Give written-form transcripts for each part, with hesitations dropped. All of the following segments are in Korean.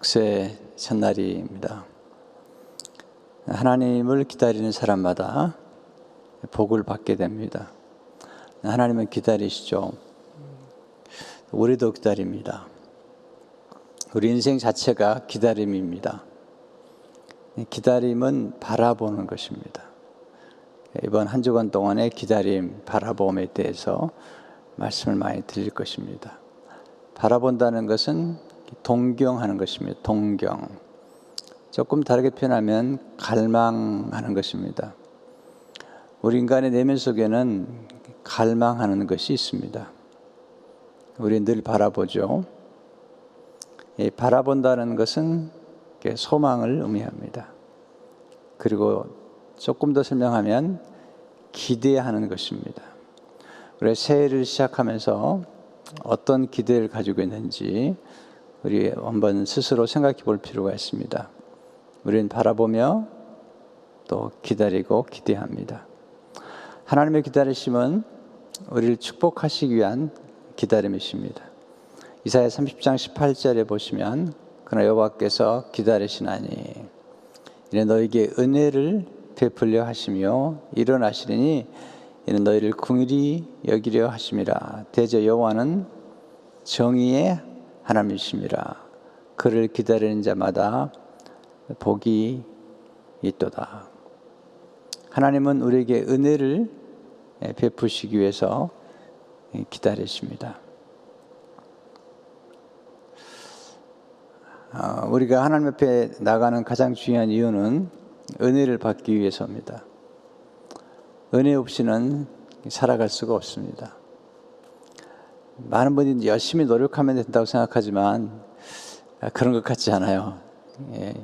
속세 첫날입니다. 하나님을 기다리는 사람마다 복을 받게 됩니다. 하나님은 기다리시죠. 우리도 기다립니다. 우리 인생 자체가 기다림입니다. 기다림은 바라보는 것입니다. 이번 한 주간 동안의 기다림, 바라봄에 대해서 말씀을 많이 드릴 것입니다. 바라본다는 것은 동경하는 것입니다. 동경. 조금 다르게 표현하면 갈망하는 것입니다. 우리 인간의 내면 속에는 갈망하는 것이 있습니다. 우리는 늘 바라보죠. 이 바라본다는 것은 소망을 의미합니다. 그리고 조금 더 설명하면 기대하는 것입니다. 우리 새해를 시작하면서 어떤 기대를 가지고 있는지 우리 한번 스스로 생각해 볼 필요가 있습니다. 우리는 바라보며 또 기다리고 기대합니다. 하나님의 기다리심은 우리를 축복하시기 위한 기다림이십니다. 이사야 30장 18절에 보시면 그러나 여호와께서 기다리시나니 이는 너에게 은혜를 베풀려 하시며 일어나시리니 이는 너희를 긍휼히 여기려 하심이라. 대저 여호와는 정의의 하나님이심이라. 그를 기다리는 자마다 복이 있도다. 하나님은 우리에게 은혜를 베푸시기 위해서 기다리십니다. 우리가 하나님 앞에 나가는 가장 중요한 이유는 은혜를 받기 위해서입니다. 은혜 없이는 살아갈 수가 없습니다. 많은 분이 열심히 노력하면 된다고 생각하지만 그런 것 같지 않아요.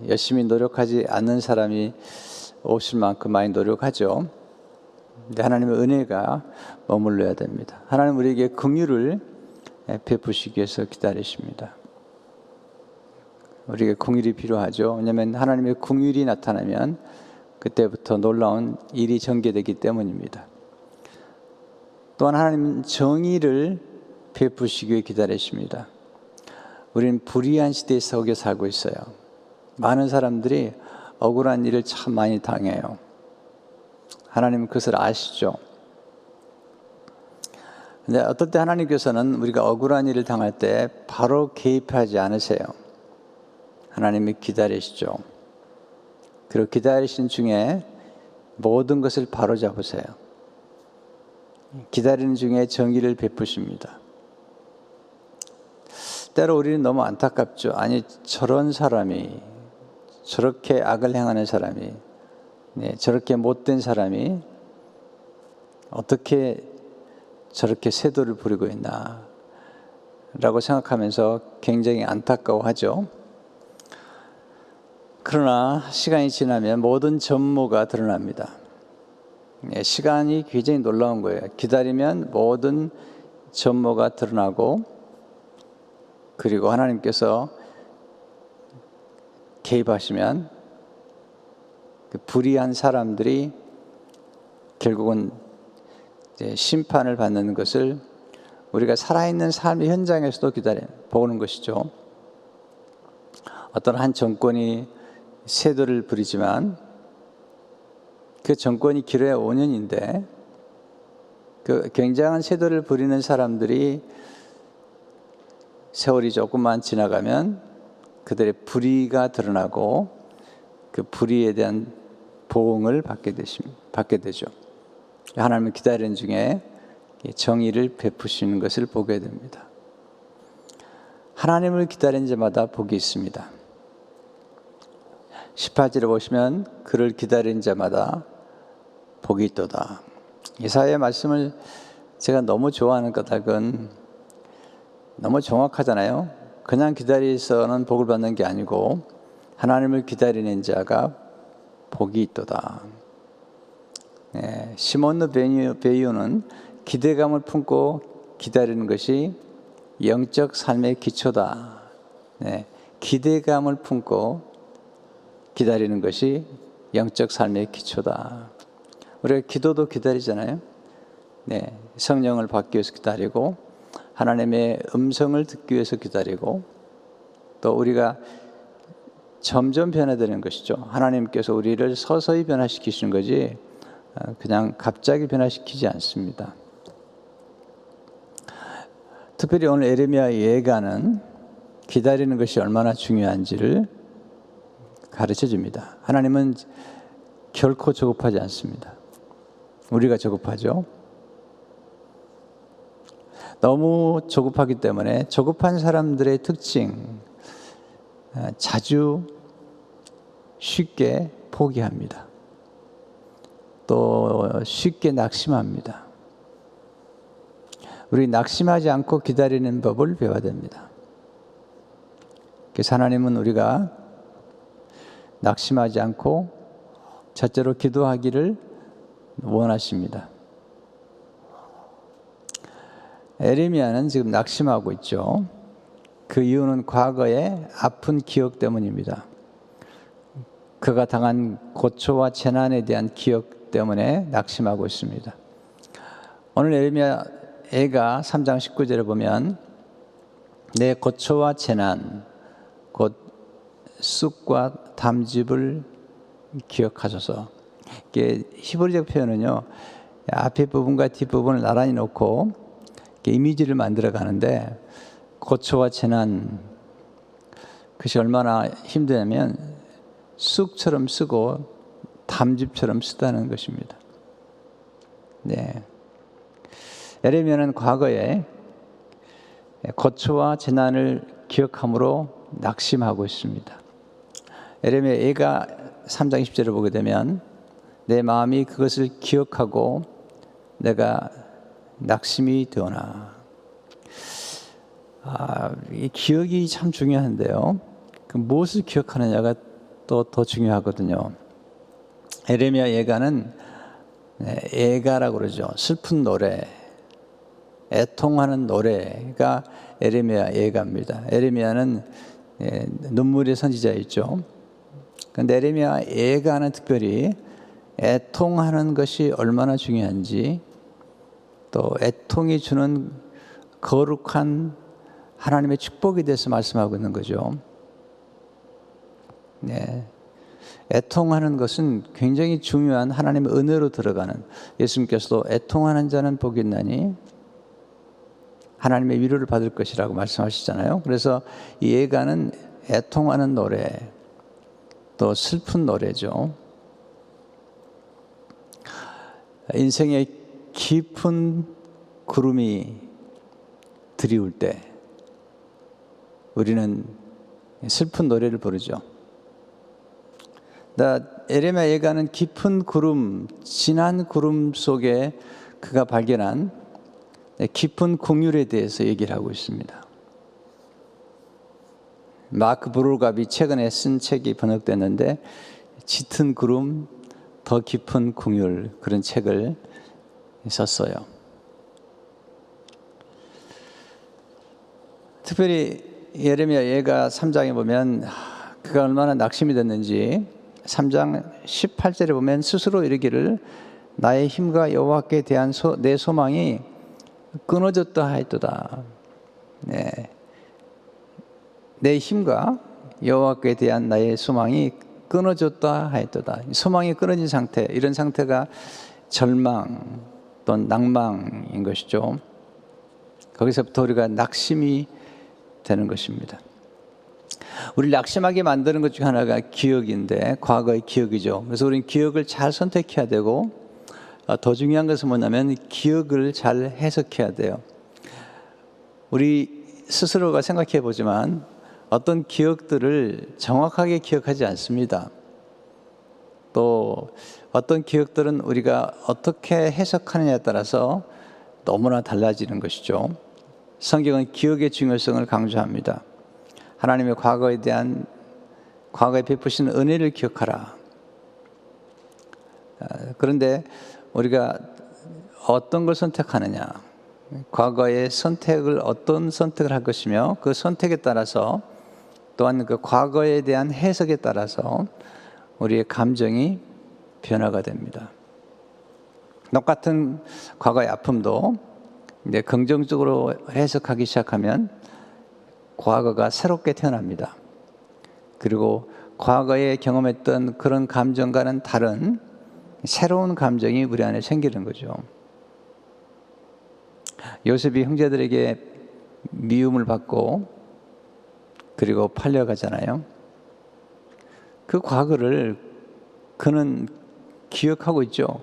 열심히 노력하지 않는 사람이 없을 만큼 많이 노력하죠. 근데 하나님의 은혜가 머물러야 됩니다. 하나님 우리에게 긍휼을 베푸시기 위해서 기다리십니다. 우리에게 긍휼이 필요하죠. 왜냐하면 하나님의 긍휼이 나타나면 그때부터 놀라운 일이 전개되기 때문입니다. 또한 하나님은 정의를 베푸시기 위해 기다리십니다. 우리는 불의한 시대 속에 살고 있어요. 많은 사람들이 억울한 일을 참 많이 당해요. 하나님은 그것을 아시죠. 근데 어떨 때 하나님께서는 우리가 억울한 일을 당할 때 바로 개입하지 않으세요. 하나님이 기다리시죠. 그리고 기다리신 중에 모든 것을 바로잡으세요. 기다리는 중에 정의를 베푸십니다. 때로 우리는 너무 안타깝죠. 아니 저런 사람이, 저렇게 악을 행하는 사람이, 저렇게 못된 사람이 어떻게 저렇게 세도를 부리고 있나 라고 생각하면서 굉장히 안타까워하죠. 그러나 시간이 지나면 모든 전모가 드러납니다. 시간이 굉장히 놀라운 거예요. 기다리면 모든 전모가 드러나고 그리고 하나님께서 개입하시면 그 불의한 사람들이 결국은 이제 심판을 받는 것을 우리가 살아있는 삶의 현장에서도 보는 것이죠. 어떤 한 정권이 세도를 부리지만 그 정권이 길어야 5년인데 그 굉장한 세도를 부리는 사람들이 세월이 조금만 지나가면 그들의 불의가 드러나고 그 불의에 대한 보응을 받게 되죠. 하나님은 기다리는 중에 정의를 베푸시는 것을 보게 됩니다. 하나님을 기다리는 자마다 복이 있습니다. 18절에 보시면 그를 기다리는 자마다 복이 있도다. 이사야의 말씀을 제가 너무 좋아하는 까닭은 너무 정확하잖아요. 그냥 기다리서는 복을 받는 게 아니고 하나님을 기다리는 자가 복이 있도다. 시몬 베이오는 기대감을 품고 기다리는 것이 영적 삶의 기초다. 기대감을 품고 기다리는 것이 영적 삶의 기초다. 우리가 기도도 기다리잖아요. 성령을 받기 위해서 기다리고 하나님의 음성을 듣기 위해서 기다리고 또 우리가 점점 변화되는 것이죠. 하나님께서 우리를 서서히 변화시키시는 거지 그냥 갑자기 변화시키지 않습니다. 특별히 오늘 에레미야 예가는 기다리는 것이 얼마나 중요한지를 가르쳐 줍니다. 하나님은 결코 조급하지 않습니다. 우리가 조급하죠. 너무 조급하기 때문에 조급한 사람들의 특징, 자주 쉽게 포기합니다. 또 쉽게 낙심합니다. 우리 낙심하지 않고 기다리는 법을 배워야 됩니다. 그래서 하나님은 우리가 낙심하지 않고 첫째로 기도하기를 원하십니다. 에레미야는 지금 낙심하고 있죠. 그 이유는 과거의 아픈 기억 때문입니다. 그가 당한 고초와 재난에 대한 기억 때문에 낙심하고 있습니다. 오늘 에레미야 애가 3장 19절에 보면 내 고초와 재난 곧 쑥과 담즙을 기억하소서. 이게 히브리적 표현은요, 앞에 부분과 뒷부분을 나란히 놓고 이미지를 만들어 가는데, 고초와 재난, 그것이 얼마나 힘드냐면 쑥처럼 쓰고 담즙처럼 쓰다는 것입니다. 네. 에레미야는 과거에 고초와 재난을 기억함으로 낙심하고 있습니다. 에레미야 애가 3장 20절을 보게 되면 내 마음이 그것을 기억하고 내가 낙심이 되오나. 이 기억이 참 중요한데요. 그 무엇을 기억하느냐가 또 더 중요하거든요. 에레미야 예가는 애가라고 그러죠. 슬픈 노래, 애통하는 노래가 에레미야 예가입니다. 에레미야는 눈물의 선지자였죠. 그런데 에레미야 예가는 특별히 애통하는 것이 얼마나 중요한지, 또 애통이 주는 거룩한 하나님의 축복에 대해서 말씀하고 있는 거죠. 네. 애통하는 것은 굉장히 중요한 하나님의 은혜로 들어가는, 예수님께서도 애통하는 자는 복이 있나니 하나님의 위로를 받을 것이라고 말씀하시잖아요. 그래서 이 예가는 애통하는 노래, 또 슬픈 노래죠. 인생의 깊은 구름이 드리울 때 우리는 슬픈 노래를 부르죠. 에레미야 예가는 깊은 구름, 진한 구름 속에 그가 발견한 깊은 긍휼에 대해서 얘기를 하고 있습니다. 마크 브루갑이 최근에 쓴 책이 번역됐는데, 짙은 구름, 더 깊은 긍휼, 그런 책을 썼어요. 특별히 예레미야 예가 3장에 보면 그가 얼마나 낙심이 됐는지, 3장 18절에 보면 스스로 이르기를 나의 힘과 여호와께 대한 내 소망이 끊어졌다 하였도다. 네. 내 힘과 여호와께 대한 나의 소망이 끊어졌다 하였도다. 소망이 끊어진 상태, 이런 상태가 절망 또는 낭망인 것이죠. 거기서부터 우리가 낙심이 되는 것입니다. 우리를 낙심하게 만드는 것 중 하나가 기억인데, 과거의 기억이죠. 그래서 우리는 기억을 잘 선택해야 되고, 더 중요한 것은 뭐냐면 기억을 잘 해석해야 돼요. 우리 스스로가 생각해 보지만 어떤 기억들을 정확하게 기억하지 않습니다. 또 어떤 기억들은 우리가 어떻게 해석하느냐에 따라서 너무나 달라지는 것이죠. 성경은 기억의 중요성을 강조합니다. 하나님의 과거에 베푸신 은혜를 기억하라. 그런데 우리가 어떤 걸 선택하느냐, 과거의 선택을 어떤 선택을 할 것이며, 그 선택에 따라서 또한 그 과거에 대한 해석에 따라서 우리의 감정이 변화가 됩니다. 똑같은 과거의 아픔도 이제 긍정적으로 해석하기 시작하면 과거가 새롭게 태어납니다. 그리고 과거에 경험했던 그런 감정과는 다른 새로운 감정이 우리 안에 생기는 거죠. 요셉이 형제들에게 미움을 받고 그리고 팔려가잖아요. 그 과거를 그는 기억하고 있죠.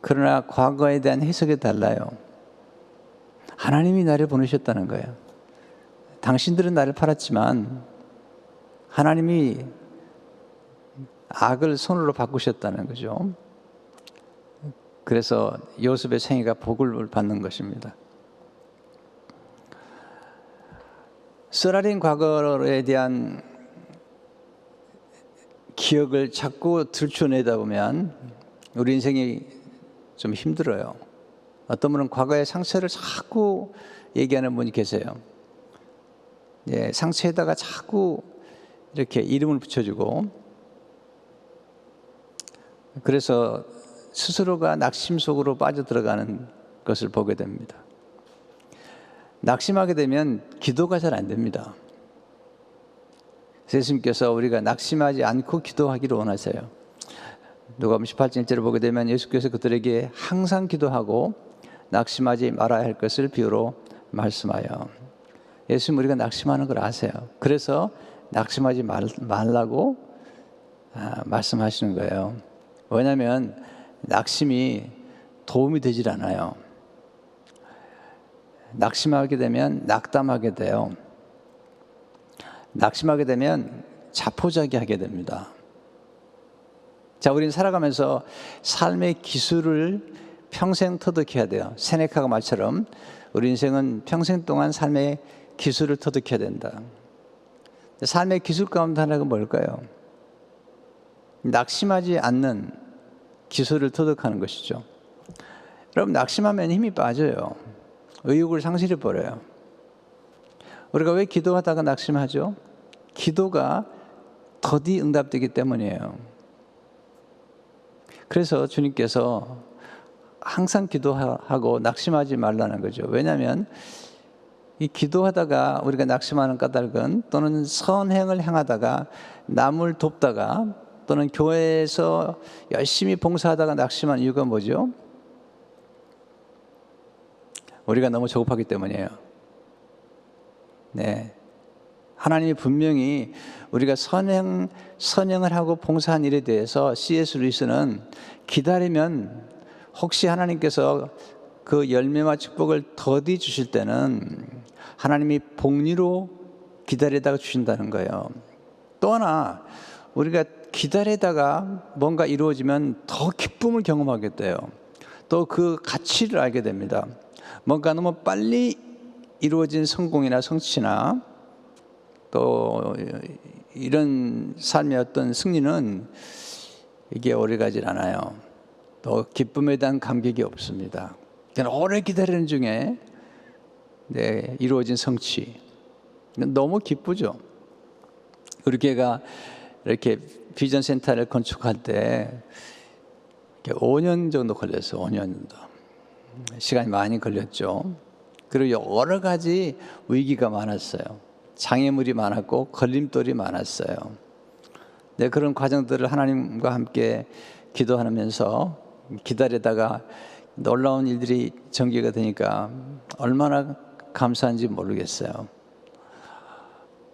그러나 과거에 대한 해석이 달라요. 하나님이 나를 보내셨다는 거예요. 당신들은 나를 팔았지만 하나님이 악을 선으로 바꾸셨다는 거죠. 그래서 요셉의 생애가 복을 받는 것입니다. 쓰라린 과거에 대한 기억을 자꾸 들춰내다 보면 우리 인생이 좀 힘들어요. 어떤 분은 과거의 상처를 자꾸 얘기하는 분이 계세요. 예, 상처에다가 자꾸 이렇게 이름을 붙여주고, 그래서 스스로가 낙심 속으로 빠져들어가는 것을 보게 됩니다. 낙심하게 되면 기도가 잘 안 됩니다. 예수님께서 우리가 낙심하지 않고 기도하기를 원하세요. 누가복음 18장 1절을 보게 되면 예수께서 그들에게 항상 기도하고 낙심하지 말아야 할 것을 비유로 말씀하여, 예수님 우리가 낙심하는 걸 아세요. 그래서 낙심하지 말라고 말씀하시는 거예요. 왜냐하면 낙심이 도움이 되질 않아요. 낙심하게 되면 낙담하게 돼요. 낙심하게 되면 자포자기하게 됩니다. 자, 우리는 살아가면서 삶의 기술을 평생 터득해야 돼요. 세네카가 말처럼 우리 인생은 평생 동안 삶의 기술을 터득해야 된다. 삶의 기술 가운데 하나가 뭘까요? 낙심하지 않는 기술을 터득하는 것이죠. 여러분, 낙심하면 힘이 빠져요. 의욕을 상실해 버려요. 우리가 왜 기도하다가 낙심하죠? 기도가 더디 응답되기 때문이에요. 그래서 주님께서 항상 기도하고 낙심하지 말라는 거죠. 왜냐하면 이 기도하다가 우리가 낙심하는 까닭은, 또는 선행을 행하다가 남을 돕다가 또는 교회에서 열심히 봉사하다가 낙심한 이유가 뭐죠? 우리가 너무 조급하기 때문이에요. 네. 하나님이 분명히 우리가 선행을 하고 봉사한 일에 대해서 C.S. 루이스는 기다리면 혹시 하나님께서 그 열매와 축복을 더디 주실 때는 하나님이 복리로 기다리다가 주신다는 거예요. 또 하나, 우리가 기다리다가 뭔가 이루어지면 더 기쁨을 경험하게 돼요. 또 그 가치를 알게 됩니다. 뭔가 너무 빨리 이루어진 성공이나 성취나 또 이런 삶의 어떤 승리는 이게 오래가질 않아요. 또 기쁨에 대한 감격이 없습니다. 오래 기다리는 중에 이루어진 성취, 너무 기쁘죠. 우리 교회가 이렇게 비전 센터를 건축할 때 5년 정도 걸렸어요. 5년 정도. 시간이 많이 걸렸죠. 그리고 여러 가지 위기가 많았어요. 장애물이 많았고 걸림돌이 많았어요. 네, 그런 과정들을 하나님과 함께 기도하면서 기다리다가 놀라운 일들이 전개가 되니까 얼마나 감사한지 모르겠어요.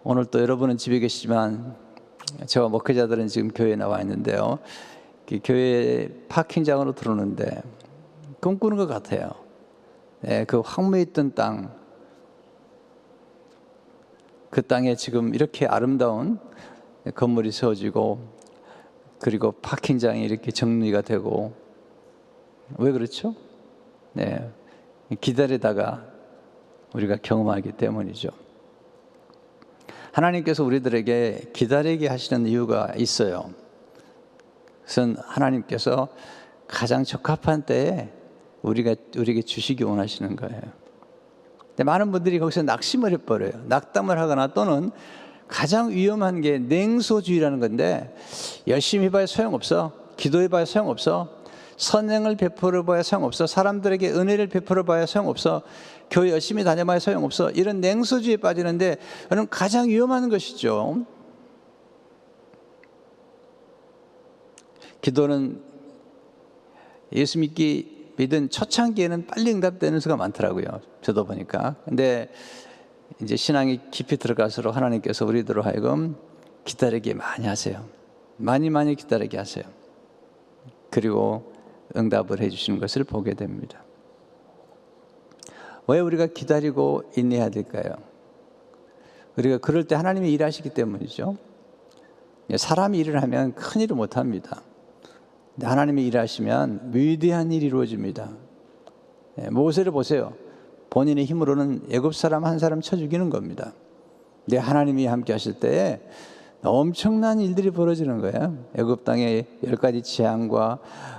오늘 또 여러분은 집에 계시지만 저와 목회자들은 지금 교회에 나와 있는데요. 교회 파킹장으로 들어오는데 꿈꾸는 것 같아요. 네, 그 황무해 있던 땅, 그 땅에 지금 이렇게 아름다운 건물이 세워지고, 그리고 파킹장이 이렇게 정리가 되고, 왜 그렇죠? 네, 기다리다가 우리가 경험하기 때문이죠. 하나님께서 우리들에게 기다리게 하시는 이유가 있어요. 그것은 하나님께서 가장 적합한 때에 우리에게 주시기 원하시는 거예요. 근데 많은 분들이 거기서 낙심을 해버려요. 낙담을 하거나, 또는 가장 위험한 게 냉소주의라는 건데, 열심히 해봐야 소용없어, 기도해봐야 소용없어, 선행을 베풀어봐야 소용없어, 사람들에게 은혜를 베풀어봐야 소용없어, 교회 열심히 다녀봐야 소용없어, 이런 냉소주의에 빠지는데, 저는 가장 위험한 것이죠. 기도는 예수 믿은 초창기에는 빨리 응답되는 수가 많더라고요. 저도 보니까. 근데 이제 신앙이 깊이 들어갈수록 하나님께서 우리들로 하여금 기다리게 많이 하세요. 많이 기다리게 하세요. 그리고 응답을 해주시는 것을 보게 됩니다. 왜 우리가 기다리고 인내해야 될까요? 우리가 그럴 때 하나님이 일하시기 때문이죠. 사람이 일을 하면 큰 일을 못합니다. 근데 하나님이 일하시면 위대한 일이 이루어집니다. 모세를 보세요. 본인의 힘으로는 애굽 사람 한 사람 쳐 죽이는 겁니다. 근데 하나님이 함께 하실 때에 엄청난 일들이 벌어지는 거예요. 애굽 땅의 10가지 재앙과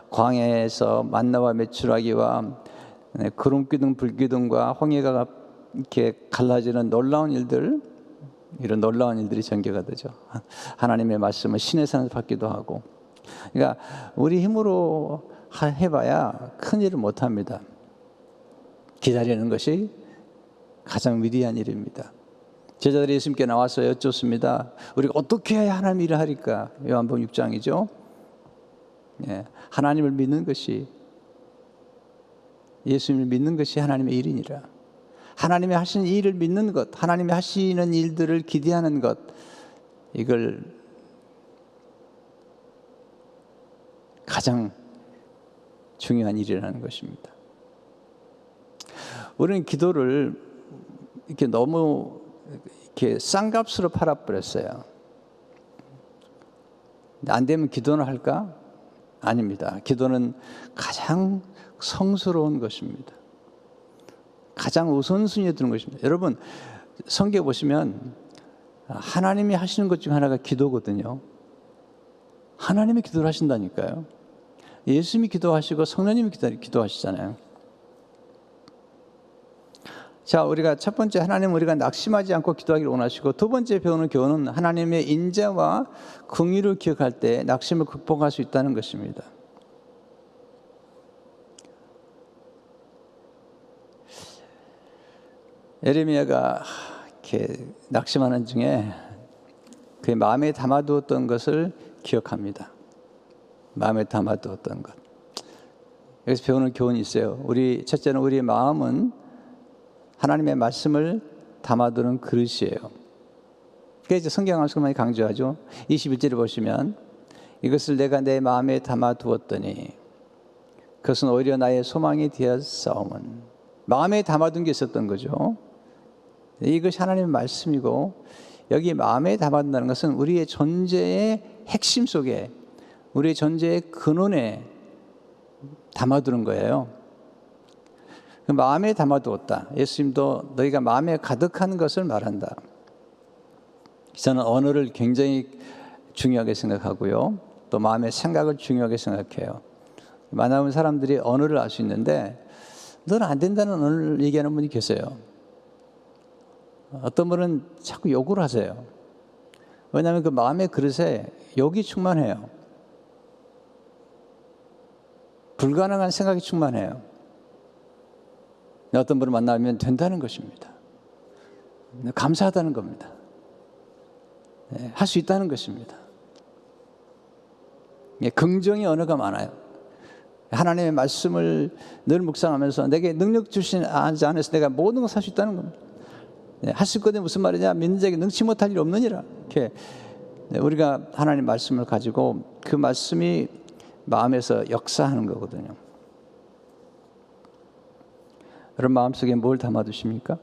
광야에서 만나와 메추라기와 구름기둥 불기둥과 홍해가 이렇게 갈라지는 놀라운 일들, 이런 놀라운 일들이 전개가 되죠. 하나님의 말씀은 신의 산에서 받기도 하고. 그러니까 우리 힘으로 해봐야 큰 일을 못합니다. 기다리는 것이 가장 위대한 일입니다. 제자들이 예수님께 나와서 여쭙습니다. 우리가 어떻게 해야 하나님 일을 하리까? 요한복음 6장이죠. 하나님을 믿는 것이, 예수님을 믿는 것이 하나님의 일이니라. 하나님이 하시는 일을 믿는 것, 하나님이 하시는 일들을 기대하는 것, 이걸 가장 중요한 일이라는 것입니다. 우리는 기도를 이렇게 너무 이렇게 싼 값으로 팔아버렸어요. 안 되면 기도는 할까? 아닙니다. 기도는 가장 성스러운 것입니다. 가장 우선순위에 드는 것입니다. 여러분, 성경에 보시면 하나님이 하시는 것 중 하나가 기도거든요. 하나님이 기도를 하신다니까요. 예수님이 기도하시고 성령님이 기도하시잖아요. 자, 우리가 첫 번째, 하나님 우리가 낙심하지 않고 기도하기를 원하시고, 두 번째 배우는 교훈은 하나님의 인자와 긍휼을 기억할 때 낙심을 극복할 수 있다는 것입니다. 예레미야가 이렇게 낙심하는 중에 그의 마음에 담아두었던 것을 기억합니다. 마음에 담아두었던 것. 여기서 배우는 교훈이 있어요. 첫째는 우리의 마음은 하나님의 말씀을 담아두는 그릇이에요. 그게 이제 성경에서 많이 강조하죠. 21절에 보시면 이것을 내가 내 마음에 담아두었더니 그것은 오히려 나의 소망이 되었사오면, 마음에 담아둔 게 있었던 거죠. 이것이 하나님의 말씀이고, 여기 마음에 담아둔다는 것은 우리의 존재의 핵심 속에, 우리의 존재의 근원에 담아두는 거예요. 마음에 담아두었다. 예수님도 너희가 마음에 가득한 것을 말한다. 저는 언어를 굉장히 중요하게 생각하고요. 또 마음의 생각을 중요하게 생각해요. 많은 사람들이 언어를 알 수 있는데 너는 안 된다는 언어를 얘기하는 분이 계세요. 어떤 분은 자꾸 욕을 하세요. 왜냐하면 그 마음의 그릇에 욕이 충만해요. 불가능한 생각이 충만해요. 어떤 분을 만나면 된다는 것입니다. 감사하다는 겁니다. 할 수 있다는 것입니다. 긍정의 언어가 많아요. 하나님의 말씀을 늘 묵상하면서 내게 능력 주신 안에서 내가 모든 것을 할 수 있다는 겁니다. 할 수 있거든요. 무슨 말이냐? 믿는 자에게 능치 못할 일 없느니라. 이렇게 우리가 하나님 말씀을 가지고 그 말씀이 마음에서 역사하는 거거든요. 여러분 마음속에 뭘 담아두십니까?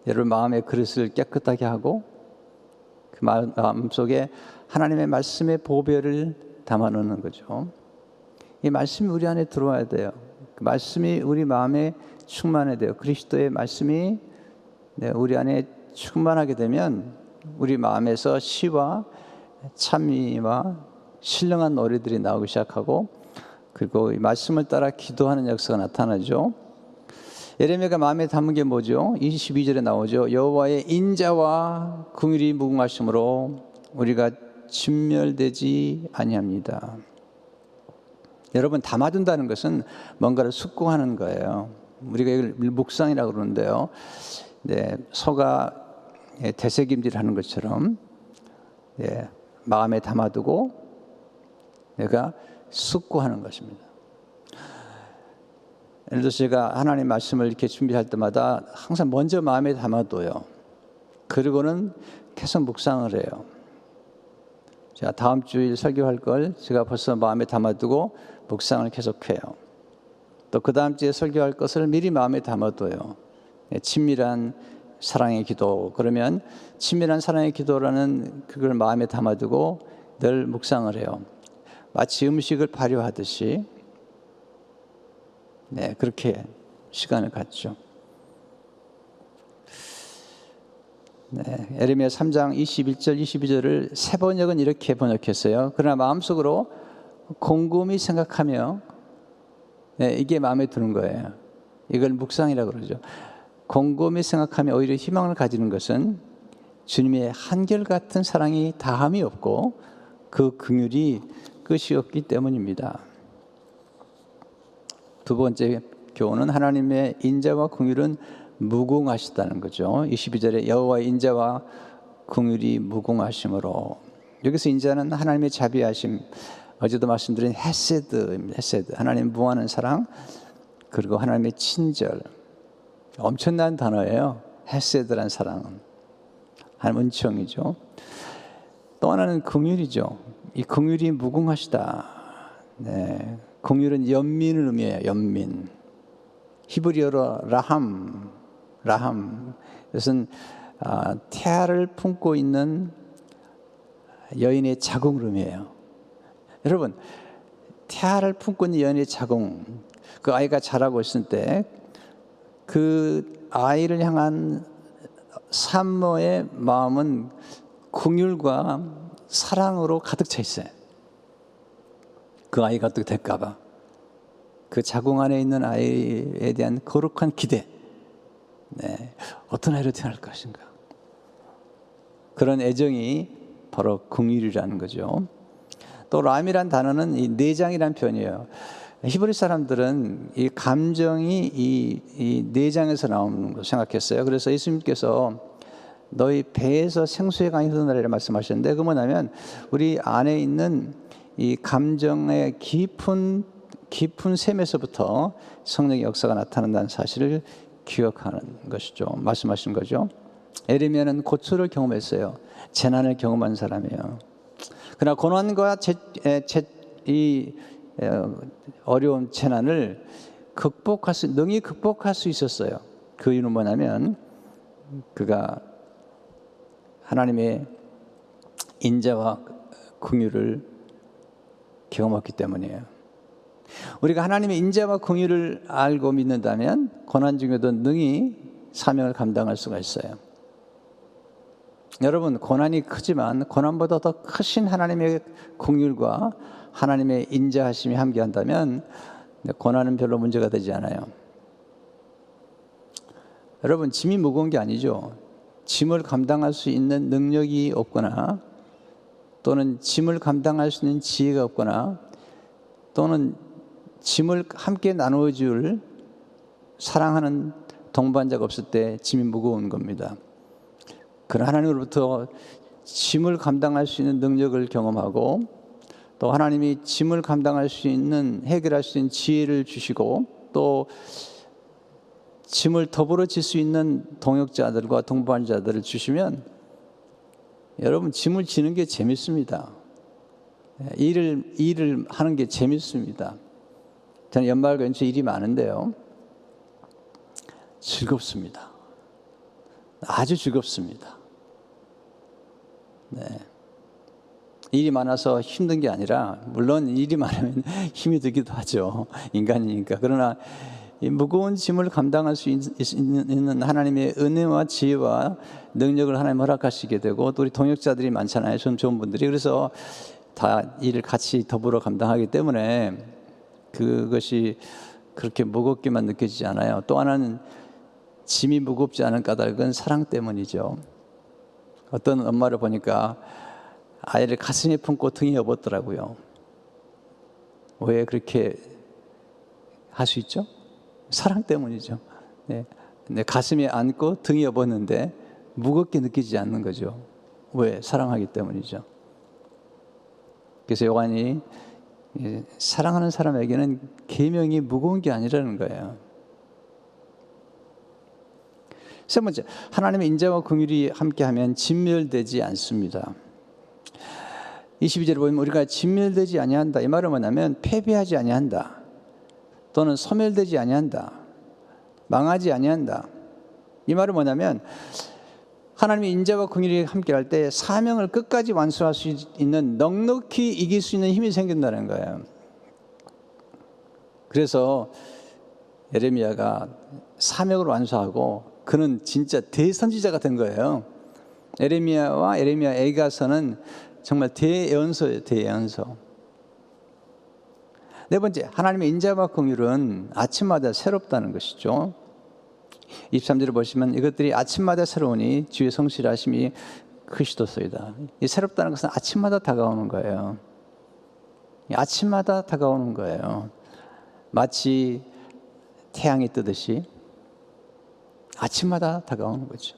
여러분 마음의 그릇을 깨끗하게 하고 그 마음속에 하나님의 말씀의 보배를 담아놓는 거죠. 이 말씀이 우리 안에 들어와야 돼요. 그 말씀이 우리 마음에 충만해야 돼요. 그리스도의 말씀이 우리 안에 충만하게 되면 우리 마음에서 시와 찬미와 신령한 노래들이 나오기 시작하고, 그리고 이 말씀을 따라 기도하는 역사가 나타나죠. 예레미야가 마음에 담은 게 뭐죠? 22절에 나오죠. 여호와의 인자와 긍휼이 무궁하심으로 우리가 진멸되지 아니합니다. 여러분, 담아둔다는 것은 뭔가를 숙고하는 거예요. 우리가 이걸 묵상이라고 그러는데요. 소가 되새김질하는 것처럼 마음에 담아두고 내가 숙고하는 것입니다. 예를 들어서 제가 하나님 말씀을 이렇게 준비할 때마다 항상 먼저 마음에 담아둬요. 그리고는 계속 묵상을 해요. 자, 다음 주일 설교할 걸 제가 벌써 마음에 담아두고 묵상을 계속해요. 또 그 다음 주에 설교할 것을 미리 마음에 담아둬요. 친밀한 사랑의 기도. 그러면 친밀한 사랑의 기도라는 그걸 마음에 담아두고 늘 묵상을 해요. 마치 음식을 발효하듯이 그렇게 시간을 갖죠. 에레미야 3장 21절 22절을 새 번역은 이렇게 번역했어요. 그러나 마음속으로 곰곰이 생각하며 이게 마음에 드는 거예요. 이걸 묵상이라고 그러죠. 곰곰이 생각하며 오히려 희망을 가지는 것은 주님의 한결같은 사랑이 다함이 없고 그 긍휼이 끝이 없기 때문입니다. 두 번째 교훈은 하나님의 인자와 긍휼은 무궁하시다는 거죠. 22절에 여호와의 인자와 긍휼이 무궁하심으로, 여기서 인자는 하나님의 자비하심, 어제도 말씀드린 헤세드입니다. 헤세드, 하나님 무한한 사랑, 그리고 하나님의 친절. 엄청난 단어예요. 헤세드란 사랑은 하나님 은총이죠. 또 하나는 긍휼이죠. 이 긍휼이 무궁하시다. 긍휼은 연민을 의미해요. 연민. 히브리어로 라함. 이것은 태아를 품고 있는 여인의 자궁을 의미해요. 여러분, 태아를 품고 있는 여인의 자궁, 그 아이가 자라고 있을 때 그 아이를 향한 산모의 마음은 긍휼과 사랑으로 가득 차 있어요. 그 아이가 어떻게 될까 봐. 그 자궁 안에 있는 아이에 대한 거룩한 기대. 어떤 아이로 태어날 것인가. 그런 애정이 바로 긍휼이라는 거죠. 또 람이란 단어는 이 내장이란 표현이에요. 히브리 사람들은 이 감정이 이 내장에서 나오는 거 생각했어요. 그래서 예수님께서 너희 배에서 생수의 강이 흐르나리라 말씀하셨는데, 그 뭐냐면 우리 안에 있는 이 감정의 깊은 샘에서부터 성령의 역사가 나타난다는 사실을 기억하는 것이죠. 말씀하신 거죠. 에레미야는 고초를 경험했어요. 재난을 경험한 사람이에요. 그러나 고난과 이 어려운 재난을 능히 극복할 수 있었어요. 그 이유는 뭐냐면 그가 하나님의 인자와 긍휼을 경험했기 때문이에요. 우리가 하나님의 인자와 긍휼을 알고 믿는다면 고난 중에도 능히 사명을 감당할 수가 있어요. 여러분, 고난이 크지만 고난보다 더 크신 하나님의 긍휼과 하나님의 인자하심이 함께한다면 고난은 별로 문제가 되지 않아요. 여러분, 짐이 무거운 게 아니죠. 짐을 감당할 수 있는 능력이 없거나, 또는 짐을 감당할 수 있는 지혜가 없거나, 또는 짐을 함께 나눠줄 사랑하는 동반자가 없을 때 짐이 무거운 겁니다. 그러나 하나님으로부터 짐을 감당할 수 있는 능력을 경험하고, 또 하나님이 짐을 감당할 수 있는, 해결할 수 있는 지혜를 주시고, 또 짐을 더불어 질 수 있는 동역자들과 동반자들을 주시면 여러분, 짐을 지는 게 재밌습니다. 일을 하는 게 재밌습니다. 저는 연말 연초에 일이 많은데요, 즐겁습니다. 아주 즐겁습니다. 일이 많아서 힘든 게 아니라, 물론 일이 많으면 힘이 들기도 하죠. 인간이니까. 그러나 이 무거운 짐을 감당할 수 있는 하나님의 은혜와 지혜와 능력을 하나님 허락하시게 되고, 또 우리 동역자들이 많잖아요. 좀 좋은 분들이. 그래서 다 일을 같이 더불어 감당하기 때문에 그것이 그렇게 무겁게만 느껴지지 않아요. 또 하나는 짐이 무겁지 않은 까닭은 사랑 때문이죠. 어떤 엄마를 보니까 아이를 가슴에 품고 등에 업었더라고요. 왜 그렇게 할 수 있죠? 사랑 때문이죠. 내 가슴에 안고 등에 업었는데 무겁게 느끼지 않는 거죠. 왜? 사랑하기 때문이죠. 그래서 요한이 사랑하는 사람에게는 계명이 무거운 게 아니라는 거예요. 세 번째, 하나님의 인자와 긍휼이 함께하면 진멸되지 않습니다. 22절에 보면 우리가 진멸되지 아니한다. 이 말은 뭐냐면 패배하지 아니한다. 또는 소멸되지 아니한다. 망하지 아니한다. 이 말은 뭐냐면 하나님의 인자와 긍휼이 함께할 때 사명을 끝까지 완수할 수 있는, 넉넉히 이길 수 있는 힘이 생긴다는 거예요. 그래서 예레미야가 사명을 완수하고 그는 진짜 대선지자가 된 거예요. 예레미야와 예레미야 애가서는 정말 대예언서예요. 대예언서. 네 번째, 하나님의 인자와 긍휼은 아침마다 새롭다는 것이죠. 23절을 보시면 이것들이 아침마다 새로우니 주의 성실하심이 크시도소이다. 이 새롭다는 것은 아침마다 다가오는 거예요. 아침마다 다가오는 거예요. 마치 태양이 뜨듯이 아침마다 다가오는 거죠.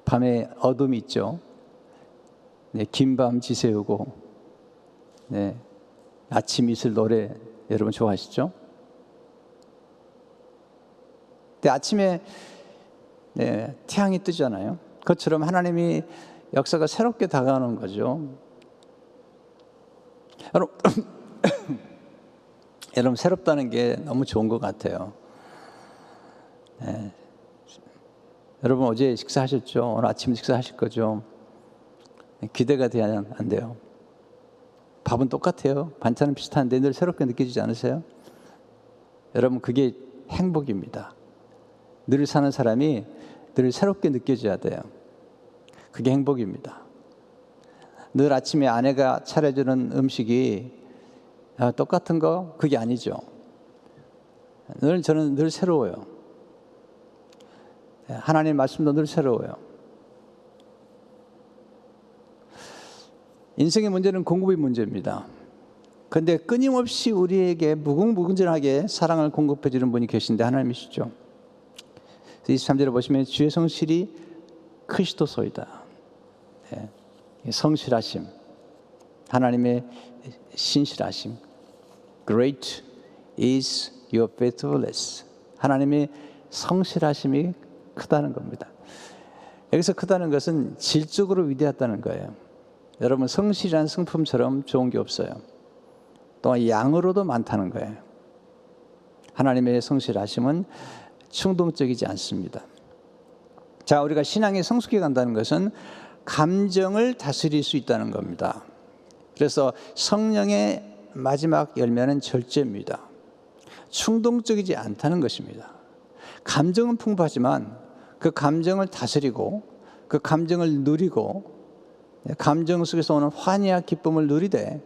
밤에 어둠이 있죠. 네, 긴 밤 지새우고, 네, 아침 이슬 노래 여러분 좋아하시죠? 근데 아침에 태양이 뜨잖아요. 그것처럼 하나님이 역사가 새롭게 다가오는 거죠. 여러분 새롭다는 게 너무 좋은 것 같아요. 네. 여러분 어제 식사하셨죠? 오늘 아침 식사하실 거죠? 기대가 돼야 안 돼요. 밥은 똑같아요. 반찬은 비슷한데 늘 새롭게 느껴지지 않으세요? 여러분 그게 행복입니다. 늘 사는 사람이 늘 새롭게 느껴져야 돼요. 그게 행복입니다. 늘 아침에 아내가 차려주는 음식이 똑같은 거? 그게 아니죠. 저는 늘 새로워요. 하나님의 말씀도 늘 새로워요. 인생의 문제는 공급의 문제입니다. 그런데 끊임없이 우리에게 무궁무진하게 사랑을 공급해 주는 분이 계신데 하나님이시죠. 23절에 보시면 주의 성실이 크시도소이다. 네. 성실하심, 하나님의 신실하심. Great is your faithfulness. 하나님의 성실하심이 크다는 겁니다. 여기서 크다는 것은 질적으로 위대하다는 거예요. 여러분 성실한 성품처럼 좋은 게 없어요. 또한 양으로도 많다는 거예요. 하나님의 성실하심은 충동적이지 않습니다. 자, 우리가 신앙이 성숙해 간다는 것은 감정을 다스릴 수 있다는 겁니다. 그래서 성령의 마지막 열매는 절제입니다. 충동적이지 않다는 것입니다. 감정은 풍부하지만 그 감정을 다스리고 그 감정을 누리고 감정 속에서 오는 환희와 기쁨을 누리되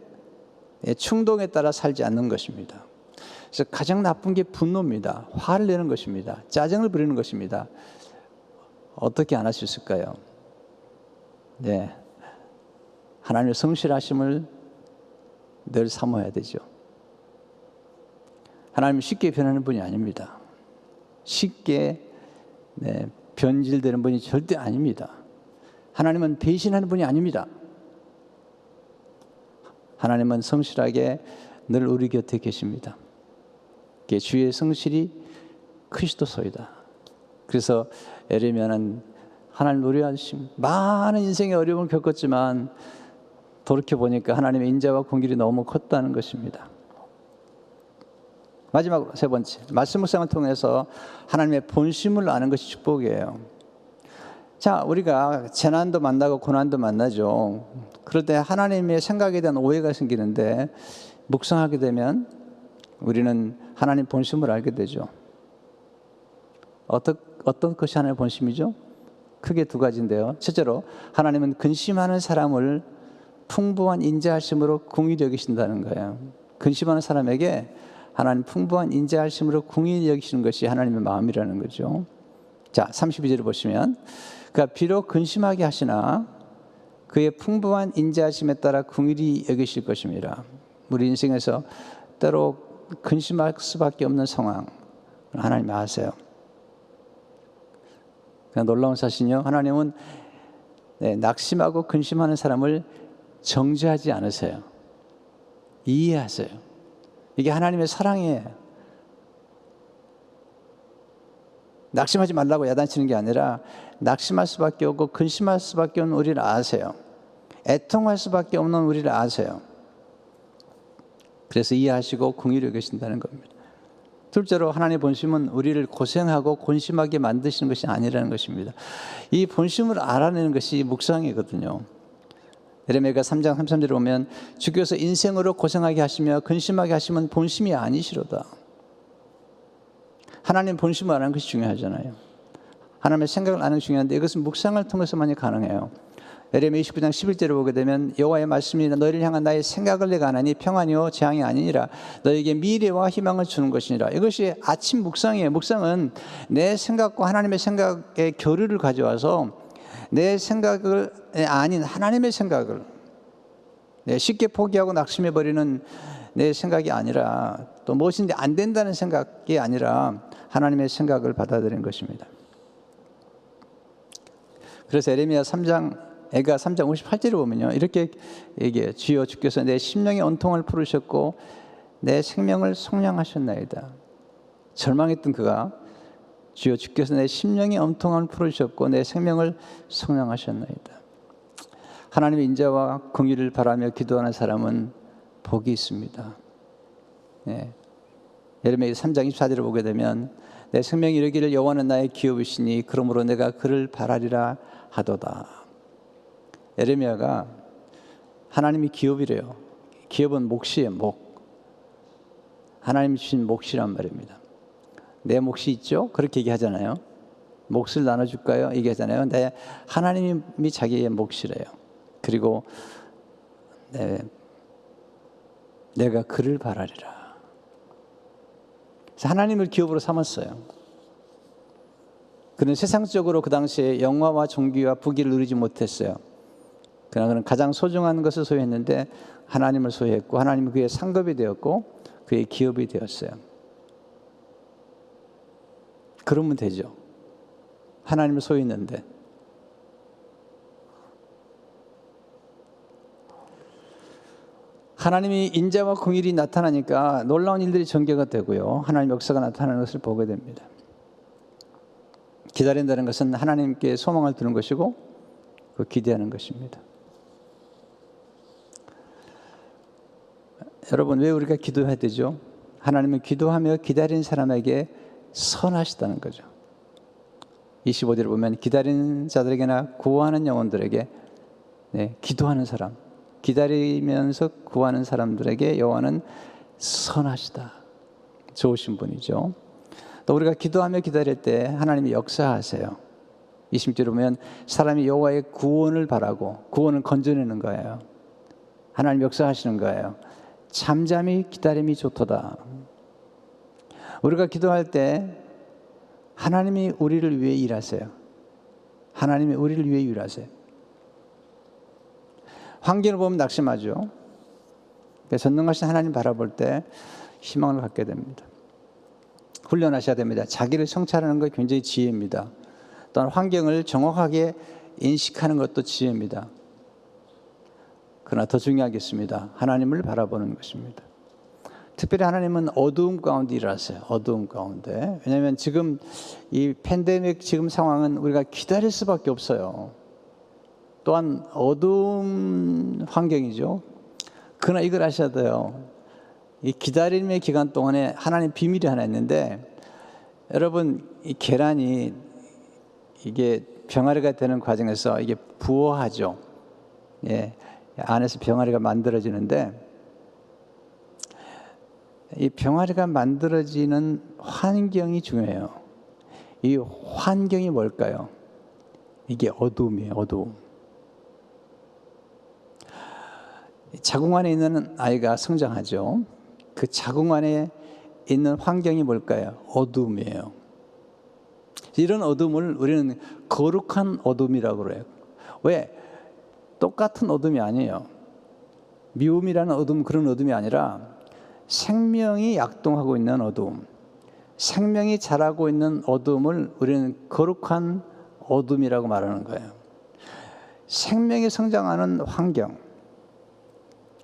충동에 따라 살지 않는 것입니다. 그래서 가장 나쁜 게 분노입니다. 화를 내는 것입니다. 짜증을 부리는 것입니다. 어떻게 안 할 수 있을까요? 네, 하나님의 성실하심을 늘 사모해야 되죠. 하나님은 쉽게 변하는 분이 아닙니다. 쉽게 변질되는 분이 절대 아닙니다. 하나님은 배신하는 분이 아닙니다. 하나님은 성실하게 늘 우리 곁에 계십니다. 주의 성실이 크시도소이다. 그래서 예레미야는 하나님 노래하심, 많은 인생의 어려움을 겪었지만 돌이켜보니까 하나님의 인자와 긍휼이 너무 컸다는 것입니다. 마지막으로 세 번째, 말씀 묵상을 통해서 하나님의 본심을 아는 것이 축복이에요. 자, 우리가 재난도 만나고 고난도 만나죠. 그럴 때 하나님의 생각에 대한 오해가 생기는데 묵상하게 되면 우리는 하나님 본심을 알게 되죠. 어떤 것이 하나님의 본심이죠? 크게 두 가지인데요. 첫째로 하나님은 근심하는 사람을 풍부한 인자하심으로 긍휼히 여기신다는 거예요. 근심하는 사람에게 하나님 풍부한 인자하심으로 긍휼히 여기시는 것이 하나님의 마음이라는 거죠. 자, 32절을 보시면 그가 비록 근심하게 하시나 그의 풍부한 인자하심에 따라 긍휼히 여기실 것입니다. 우리 인생에서 때로 근심할 수밖에 없는 상황 하나님 아세요. 그냥 놀라운 사실은요, 하나님은 낙심하고 근심하는 사람을 정죄하지 않으세요. 이해하세요. 이게 하나님의 사랑이에요. 낙심하지 말라고 야단치는 게 아니라 낙심할 수밖에 없고 근심할 수밖에 없는 우리를 아세요. 애통할 수밖에 없는 우리를 아세요. 그래서 이해하시고 긍휼히 여기신다는 겁니다. 둘째로 하나님의 본심은 우리를 고생하고 곤심하게 만드시는 것이 아니라는 것입니다. 이 본심을 알아내는 것이 묵상이거든요. 예레미야가 3장 33절에 보면 주께서 인생으로 고생하게 하시며 근심하게 하시면 본심이 아니시로다. 하나님 본심을 아는 것이 중요하잖아요. 하나님의 생각을 아는 게 중요한데 이것은 묵상을 통해서만이 가능해요. 예레미야 29장 11절을 보게 되면 여호와의 말씀이 너희를 향한 나의 생각을 내가 아나니 평안이요 재앙이 아니니라. 너에게 미래와 희망을 주는 것이니라. 이것이 아침 묵상이에요. 묵상은 내 생각과 하나님의 생각의 교류를 가져와서 내 생각을 아닌 하나님의 생각을 쉽게 포기하고 낙심해버리는 내 생각이 아니라 또 무엇인지 안 된다는 생각이 아니라 하나님의 생각을 받아들이는 것입니다. 그래서 에레미야 3장 58절에 보면요 이렇게 얘기해요. 주여 주께서 내 심령의 온통을 풀으셨고 내 생명을 속량하셨나이다. 절망했던 그가 주여 주께서 내 심령의 온통을 풀으셨고 내 생명을 속량하셨나이다. 하나님의 인자와 긍휼을 바라며 기도하는 사람은 복이 있습니다. 네. 예레미야 3장 24절을 보게 되면 내 생명이 이르기를 여호와는 나의 기업이시니 그러므로 내가 그를 바라리라 하도다. 예레미야가 하나님이 기업이래요. 기업은 몫이에요. 목. 하나님이 주신 몫이란 말입니다. 내 몫이 있죠? 그렇게 얘기하잖아요. 몫을 나눠줄까요? 얘기하잖아요. 근데 하나님이 자기의 몫이래요. 그리고 내가 그를 바라리라. 그래서 하나님을 기업으로 삼았어요. 그는 세상적으로 그 당시에 영화와 종기와 부귀를 누리지 못했어요. 그러나 그는 가장 소중한 것을 소유했는데 하나님을 소유했고 하나님은 그의 상급이 되었고 그의 기업이 되었어요. 그러면 되죠. 하나님을 소유했는데. 하나님이 인자와 긍휼이 나타나니까 놀라운 일들이 전개가 되고요. 하나님의 역사가 나타나는 것을 보게 됩니다. 기다린다는 것은 하나님께 소망을 두는 것이고 그 기대하는 것입니다. 여러분 왜 우리가 기도해야 되죠? 하나님은 기도하며 기다리는 사람에게 선하시다는 거죠. 25절을 보면 기다리는 자들에게나 구하는 영혼들에게 기도하는 사람, 기다리면서 구하는 사람들에게 여호와는 선하시다. 좋으신 분이죠. 또 우리가 기도하며 기다릴 때 하나님이 역사하세요. 20절에 보면 사람이 여호와의 구원을 바라고 구원을 건져내는 거예요. 하나님 역사하시는 거예요. 잠잠히 기다림이 좋도다. 우리가 기도할 때 하나님이 우리를 위해 일하세요. 하나님이 우리를 위해 일하세요. 환경을 보면 낙심하죠. 전능하신 하나님 바라볼 때 희망을 갖게 됩니다. 훈련하셔야 됩니다. 자기를 성찰하는 것 굉장히 지혜입니다. 또한 환경을 정확하게 인식하는 것도 지혜입니다. 그러나 더 중요하겠습니다. 하나님을 바라보는 것입니다. 특별히 하나님은 어두움 가운데 일하세요. 어두움 가운데. 왜냐하면 지금 이 팬데믹 지금 상황은 우리가 기다릴 수밖에 없어요. 또한 어두운 환경이죠. 그러나 이걸 아셔야 돼요. 이 기다림의 기간 동안에 하나님 비밀이 하나 있는데 여러분 이 계란이 이게 병아리가 되는 과정에서 이게 부어하죠. 예, 안에서 병아리가 만들어지는데 이 병아리가 만들어지는 환경이 중요해요. 이 환경이 뭘까요? 이게 어두움이에요. 어두움. 자궁 안에 있는 아이가 성장하죠. 그 자궁 안에 있는 환경이 뭘까요? 어두움이에요. 이런 어둠을 우리는 거룩한 어둠이라고 그래요. 왜? 똑같은 어둠이 아니에요. 미움이라는 어둠, 그런 어둠이 아니라 생명이 약동하고 있는 어둠, 생명이 자라고 있는 어둠을 우리는 거룩한 어둠이라고 말하는 거예요. 생명이 성장하는 환경,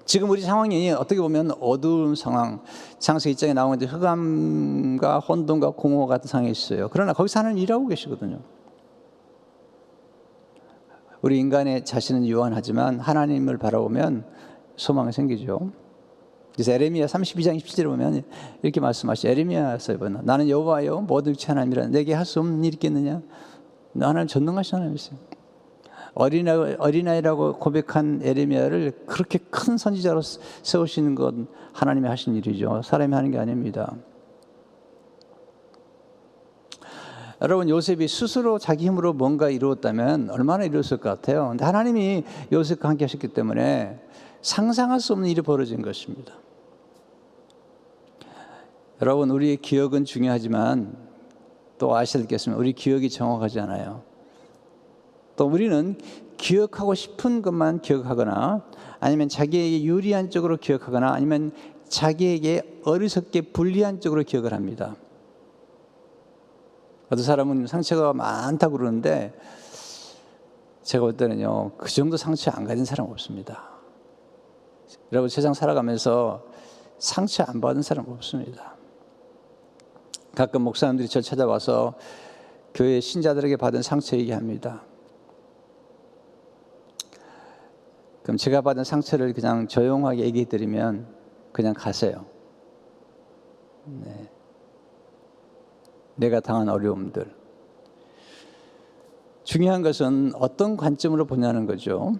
지금 우리 상황이 어떻게 보면 어두운 상황, 창세기 1장에 나오는 흑암과 혼돈과 공허 같은 상황이 있어요. 그러나 거기서 하나님 일하고 계시거든요. 우리 인간의 자신은 유한하지만 하나님을 바라보면 소망이 생기죠. 그래서 에레미야 32장 17절에 보면 이렇게 말씀하시죠. 에레미야서 보면 나는 여호와여 모든 육체 하나님이라 내게 할 수 없는 일이 있겠느냐. 하나님 전능하신 하나님이세요. 어린아이라고 고백한 에레미야를 그렇게 큰 선지자로 세우시는 건 하나님이 하신 일이죠. 사람이 하는 게 아닙니다. 여러분, 요셉이 스스로 자기 힘으로 뭔가 이루었다면 얼마나 이루었을 것 같아요. 근데 하나님이 요셉과 함께 하셨기 때문에 상상할 수 없는 일이 벌어진 것입니다. 여러분, 우리의 기억은 중요하지만 또 아셔야 겠습니다. 우리 기억이 정확하지 않아요. 또 우리는 기억하고 싶은 것만 기억하거나 아니면 자기에게 유리한 쪽으로 기억하거나 아니면 자기에게 어리석게 불리한 쪽으로 기억을 합니다. 어떤 사람은 상처가 많다고 그러는데 제가 볼 때는요, 그 정도 상처 안 가진 사람 없습니다. 여러분, 세상 살아가면서 상처 안 받은 사람 없습니다. 가끔 목사님들이 저를 찾아와서 교회 신자들에게 받은 상처 얘기합니다. 그럼 제가 받은 상처를 그냥 조용하게 얘기해 드리면 그냥 가세요. 네. 내가 당한 어려움들. 중요한 것은 어떤 관점으로 보냐는 거죠.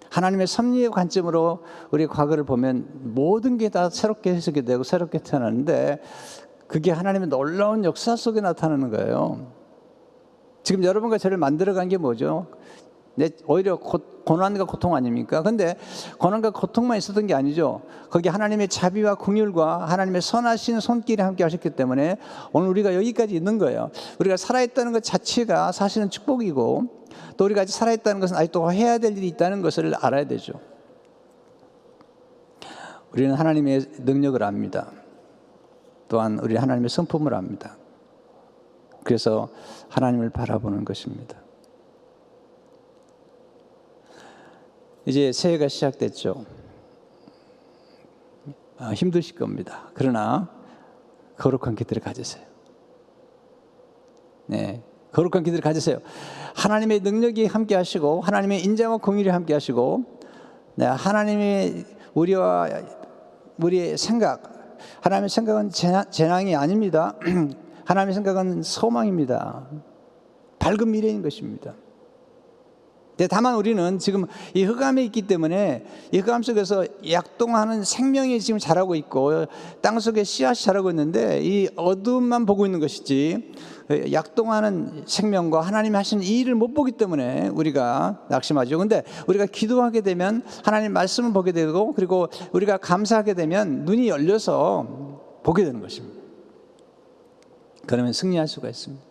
하나님의 섭리의 관점으로 우리 과거를 보면 모든 게 다 새롭게 해석이 되고 새롭게 태어나는데 그게 하나님의 놀라운 역사 속에 나타나는 거예요. 지금 여러분과 저를 만들어간 게 뭐죠? 오히려 고난과 고통 아닙니까? 그런데 고난과 고통만 있었던 게 아니죠. 거기 하나님의 자비와 긍휼과 하나님의 선하신 손길이 함께 하셨기 때문에 오늘 우리가 여기까지 있는 거예요. 우리가 살아있다는 것 자체가 사실은 축복이고 또 우리가 아직 살아있다는 것은 아직도 해야 될 일이 있다는 것을 알아야 되죠. 우리는 하나님의 능력을 압니다. 또한 우리 하나님의 성품을 압니다. 그래서 하나님을 바라보는 것입니다. 이제 새해가 시작됐죠. 힘드실 겁니다. 그러나 거룩한 기도를 가지세요. 네, 거룩한 기도를 가지세요. 하나님의 능력이 함께 하시고 하나님의 인자와 공의를 함께 하시고 네, 하나님의 우리의 생각, 하나님의 생각은 재앙이 아닙니다. 하나님의 생각은 소망입니다. 밝은 미래인 것입니다. 다만 우리는 지금 이 흑암에 있기 때문에 이 흑암 속에서 약동하는 생명이 지금 자라고 있고 땅 속에 씨앗이 자라고 있는데 이 어둠만 보고 있는 것이지 약동하는 생명과 하나님이 하시는 이 일을 못 보기 때문에 우리가 낙심하죠. 그런데 우리가 기도하게 되면 하나님 말씀을 보게 되고 그리고 우리가 감사하게 되면 눈이 열려서 보게 되는 것입니다. 그러면 승리할 수가 있습니다.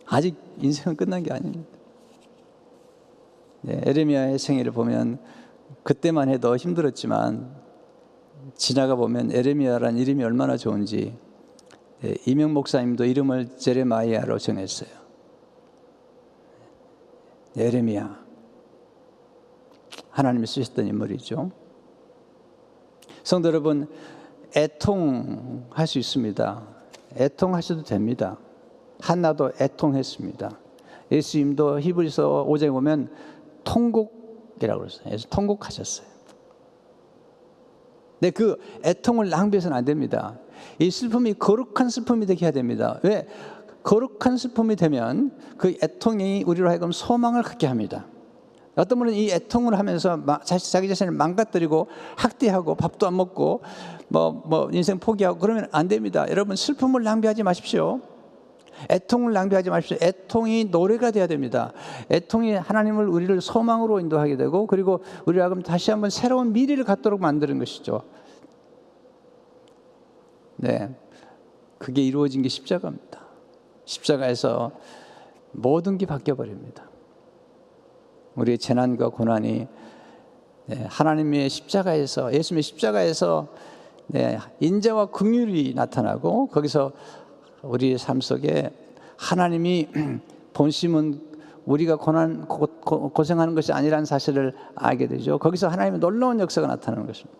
아직 인생은 끝난 게 아닙니다. 네, 에레미야의 생애를 보면 그때만 해도 힘들었지만 지나가 보면 에레미야라는 이름이 얼마나 좋은지 이명 목사님도 이름을 제레마이아로 정했어요. 에레미야, 하나님이 쓰셨던 인물이죠. 성도 여러분, 애통할 수 있습니다. 애통하셔도 됩니다. 한나도 애통했습니다. 예수님도 히브리서 5장에 보면 통곡이라고 그랬어요. 그래서 통곡하셨어요. 근데 그 애통을 낭비해서는 안 됩니다. 이 슬픔이 거룩한 슬픔이 되게 해야 됩니다. 왜? 거룩한 슬픔이 되면 그 애통이 우리로 하여금 소망을 갖게 합니다. 어떤 분은 이 애통을 하면서 자기 자신을 망가뜨리고 학대하고 밥도 안 먹고 뭐 인생 포기하고 그러면 안 됩니다. 여러분, 슬픔을 낭비하지 마십시오. 애통을 낭비하지 마십시오. 애통이 노래가 돼야 됩니다. 애통이 우리를 소망으로 인도하게 되고 그리고 우리가 그럼 다시 한번 새로운 미래를 갖도록 만드는 것이죠. 네, 그게 이루어진 게 십자가입니다. 십자가에서 모든 게 바뀌어버립니다. 우리의 재난과 고난이 하나님의 십자가에서 예수님의 십자가에서 인자와 긍휼이 나타나고 거기서 우리의 삶 속에 하나님이 본심은 우리가 고생하는 것이 아니라는 사실을 알게 되죠. 거기서 하나님의 놀라운 역사가 나타나는 것입니다.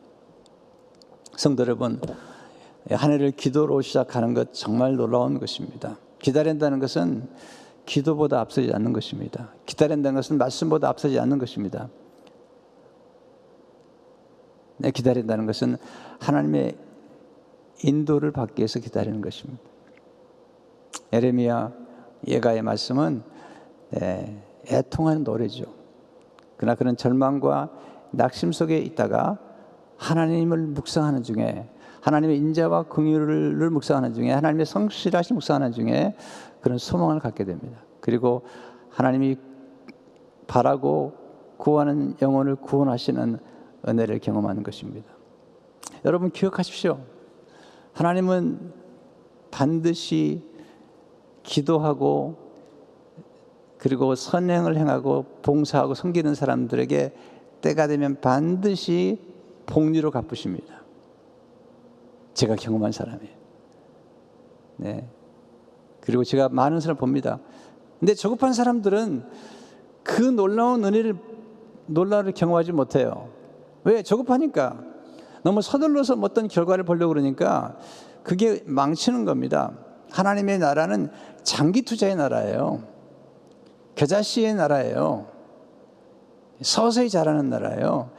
성도 여러분, 한 해를 기도로 시작하는 것 정말 놀라운 것입니다. 기다린다는 것은 기도보다 앞서지 않는 것입니다. 기다린다는 것은 말씀보다 앞서지 않는 것입니다. 기다린다는 것은 하나님의 인도를 받기 위해서 기다리는 것입니다. 예레미야 예가의 말씀은 애통하는 노래죠. 그러나 그런 절망과 낙심 속에 있다가 하나님을 묵상하는 중에, 하나님의 인자와 긍휼을 묵상하는 중에, 하나님의 성실하신 묵상하는 중에 그런 소망을 갖게 됩니다. 그리고 하나님이 바라고 구하는 영혼을 구원하시는 은혜를 경험하는 것입니다. 여러분 기억하십시오. 하나님은 반드시 기도하고 그리고 선행을 행하고 봉사하고 섬기는 사람들에게 때가 되면 반드시 복리로 갚으십니다. 제가 경험한 사람이에요. 네. 그리고 제가 많은 사람을 봅니다. 근데 저급한 사람들은 그 놀라운 은혜를 경험하지 못해요. 왜? 저급하니까. 너무 서둘러서 어떤 결과를 보려고 그러니까 그게 망치는 겁니다. 하나님의 나라는 장기 투자의 나라예요. 겨자씨의 나라예요. 서서히 자라는 나라예요.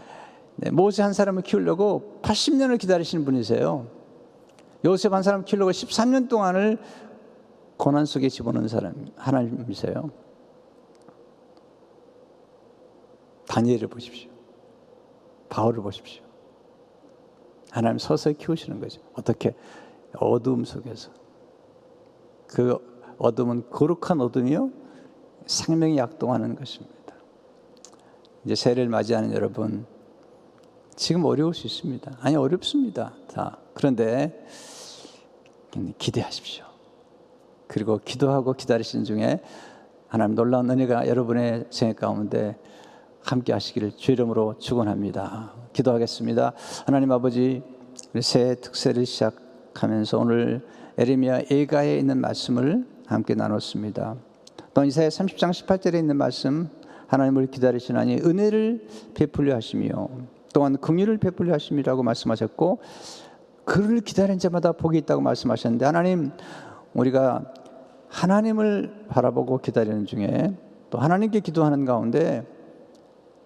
네, 모세 한 사람을 키우려고 80년을 기다리시는 분이세요. 요셉 한 사람 키우려고 13년 동안을 고난 속에 집어넣은 사람 하나님이세요. 다니엘을 보십시오. 바울을 보십시오. 하나님 서서히 키우시는 거죠. 어떻게? 어두움 속에서. 그 어둠은 거룩한 어둠이요 생명이 약동하는 것입니다. 이제 새해를 맞이하는 여러분, 지금 어려울 수 있습니다. 아니, 어렵습니다. 다. 그런데 기대하십시오. 그리고 기도하고 기다리시는 중에 하나님 놀라운 은혜가 여러분의 생애 가운데 함께 하시기를 주 이름으로 축원합니다. 기도하겠습니다. 하나님 아버지, 새해 특세를 시작하면서 오늘 예레미야 예가에 있는 말씀을 함께 나눴습니다. 또 이사야 30장 18절에 있는 말씀, 하나님을 기다리시나니 은혜를 베풀려 하시며 또한 긍휼을 베풀려 하심이라고 말씀하셨고, 그를 기다린 자마다 복이 있다고 말씀하셨는데, 하나님, 우리가 하나님을 바라보고 기다리는 중에 또 하나님께 기도하는 가운데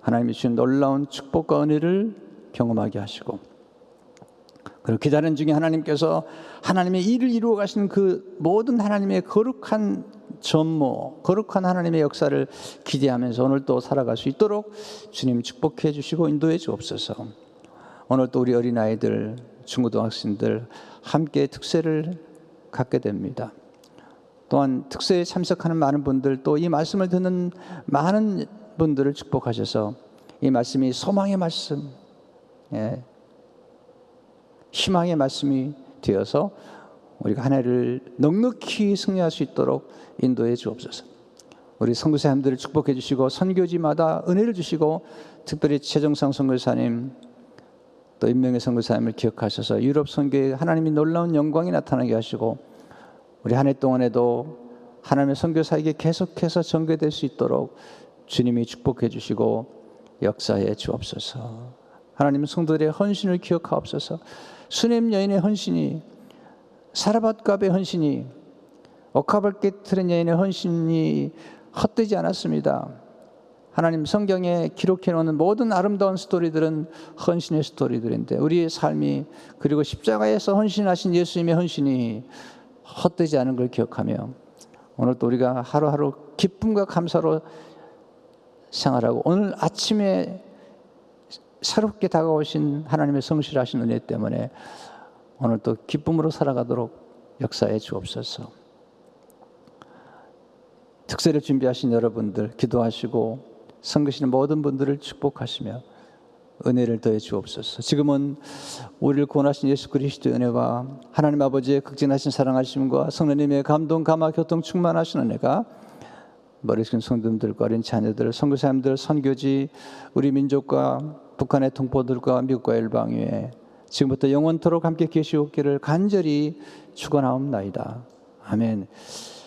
하나님이 주신 놀라운 축복과 은혜를 경험하게 하시고, 그리고 기다리는 중에 하나님께서 하나님의 일을 이루어 가시는 그 모든 하나님의 거룩한 전모, 거룩한 하나님의 역사를 기대하면서 오늘 또 살아갈 수 있도록 주님 축복해 주시고 인도해 주옵소서. 오늘 또 우리 어린아이들, 중고등학생들 함께 특세를 갖게 됩니다. 또한 특세에 참석하는 많은 분들, 또 이 말씀을 듣는 많은 분들을 축복하셔서 이 말씀이 소망의 말씀, 희망의 말씀이 되어서 우리가 한 해를 넉넉히 승리할 수 있도록 인도해 주옵소서. 우리 선교사님들을 축복해 주시고 선교지마다 은혜를 주시고, 특별히 최정상 선교사님, 또 임명의 선교사님을 기억하셔서 유럽 선교에 하나님이 놀라운 영광이 나타나게 하시고, 우리 한 해 동안에도 하나님의 선교사에게 계속해서 전개될 수 있도록 주님이 축복해 주시고 역사해 주옵소서. 하나님, 성도들의 헌신을 기억하옵소서. 수넴 여인의 헌신이, 사라밧갑의 헌신이, 오카발게트린 여인의 헌신이 헛되지 않았습니다. 하나님, 성경에 기록해 놓는 모든 아름다운 스토리들은 헌신의 스토리들인데, 우리의 삶이, 그리고 십자가에서 헌신하신 예수님의 헌신이 헛되지 않은 걸 기억하며 오늘 또 우리가 하루하루 기쁨과 감사로 생활하고, 오늘 아침에 새롭게 다가오신 하나님의 성실하신 은혜 때문에 오늘 또 기쁨으로 살아가도록 역사해 주옵소서. 특세를 준비하신 여러분들 기도하시고 섬기시는 모든 분들을 축복하시며 은혜를 더해 주옵소서. 지금은 우리를 구원하신 예수 그리스도의 은혜와 하나님 아버지의 극진하신 사랑하심과 성령님의 감동, 감화, 교통 충만하신 은혜가 머리 숙인 성도들과 어린 자녀들, 선교사님들, 선교지, 우리 민족과 북한의 동포들과 미국과 열방 위에 지금부터 영원토록 함께 계시옵기를 간절히 축원하옵나이다. 아멘.